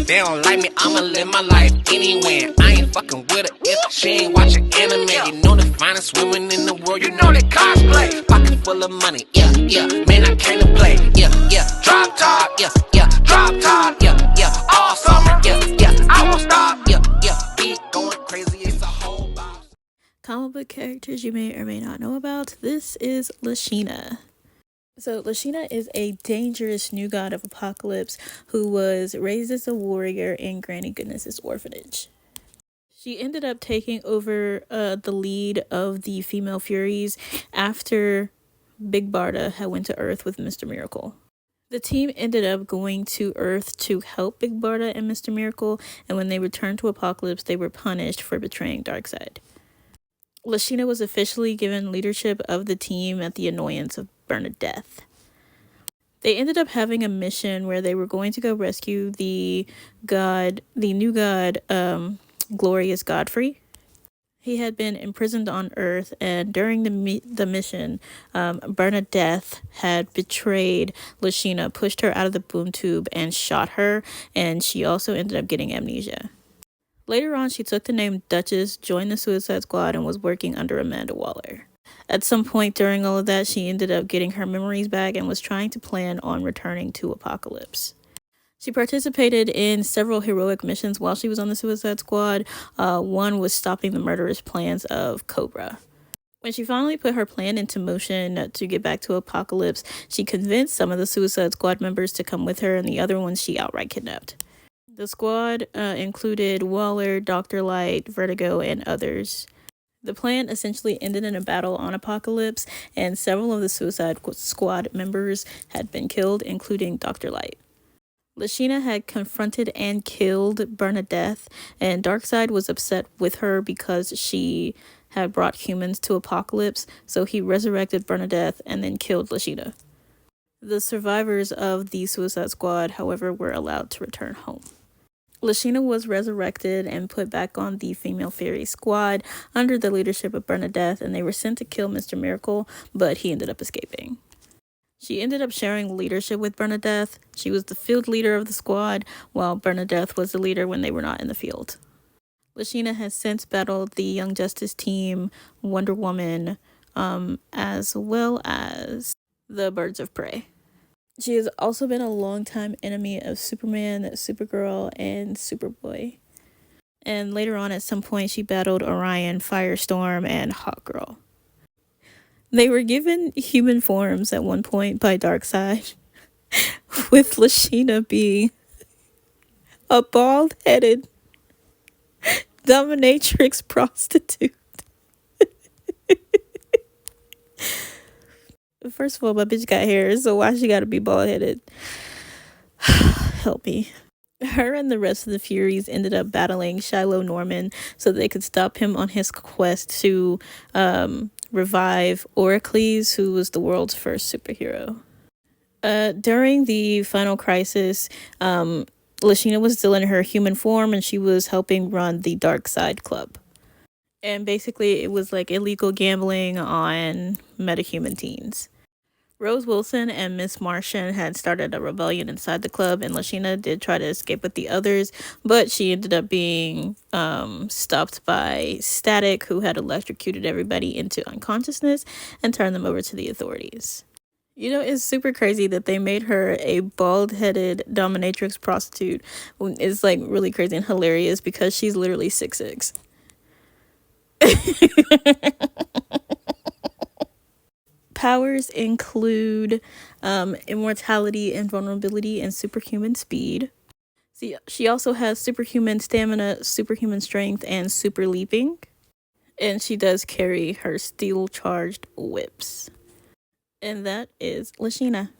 They don't like me, I'ma live my life anyway. I ain't fucking with her if she ain't watching anime. You know the finest women in the world, you know they cosplay. Pocket full of money, yeah, yeah. Man, I came to play, yeah, yeah. Drop top, yeah, yeah. Drop top, yeah, yeah. All summer, yeah, yeah. I won't stop, yeah, yeah. Beat going crazy, it's a whole box. Comic book characters you may or may not know about. This is Lashina. So Lashina is a dangerous new god of apocalypse who was raised as a warrior in Granny Goodness's orphanage. She ended up taking over the lead of the female Furies after Big Barda had went to Earth with Mr. Miracle. The team ended up going to Earth to help Big Barda and Mr. Miracle, and when they returned to Apocalypse, they were punished for betraying Darkseid. Lashina was officially given leadership of the team at the annoyance of Bernadette. They ended up having a mission where they were going to go rescue the new god, Glorious Godfrey. He had been imprisoned on Earth, and during the mission, Bernadette had betrayed Lashina, pushed her out of the boom tube, and shot her, and she also ended up getting amnesia. Later on, she took the name Duchess, joined the Suicide Squad, and was working under Amanda Waller. At some point during all of that, she ended up getting her memories back and was trying to plan on returning to Apocalypse. She participated in several heroic missions while she was on the Suicide Squad. One was stopping the murderous plans of Cobra. When she finally put her plan into motion to get back to Apocalypse, she convinced some of the Suicide Squad members to come with her, and the other ones she outright kidnapped. The squad included Waller, Dr. Light, Vertigo, and others. The plan essentially ended in a battle on Apocalypse, and several of the Suicide Squad members had been killed, including Dr. Light. Lashina had confronted and killed Bernadette, and Darkseid was upset with her because she had brought humans to Apocalypse, so he resurrected Bernadette and then killed Lashina. The survivors of the Suicide Squad, however, were allowed to return home. Lashina was resurrected and put back on the female Fury squad under the leadership of Bernadette, and they were sent to kill Mr. Miracle, but he ended up escaping. She ended up sharing leadership with Bernadette. She was the field leader of the squad, while Bernadette was the leader when they were not in the field. Lashina has since battled the Young Justice team, Wonder Woman, as well as the Birds of Prey. She has also been a longtime enemy of Superman, Supergirl, and Superboy. And later on, at some point, she battled Orion, Firestorm, and Hawkgirl. They were given human forms at one point by Darkseid, with Lashina being a bald-headed dominatrix prostitute. First of all, my bitch got hair, so why she gotta be bald-headed? Help me. Her and the rest of the Furies ended up battling Shiloh Norman so they could stop him on his quest to revive Oracles, who was the world's first superhero. During the final crisis, Lashina was still in her human form, and she was helping run the Darkseid Club. And basically, it was like illegal gambling on metahuman teens. Rose Wilson and Miss Martian had started a rebellion inside the club, and Lashina did try to escape with the others, but she ended up being stopped by Static, who had electrocuted everybody into unconsciousness and turned them over to the authorities. You know, it's super crazy that they made her a bald-headed dominatrix prostitute. It's like really crazy and hilarious because she's literally 6'6". Powers include immortality, invulnerability, and superhuman speed. She also has superhuman stamina, superhuman strength, and super leaping. And she does carry her steel-charged whips. And that is Lashina.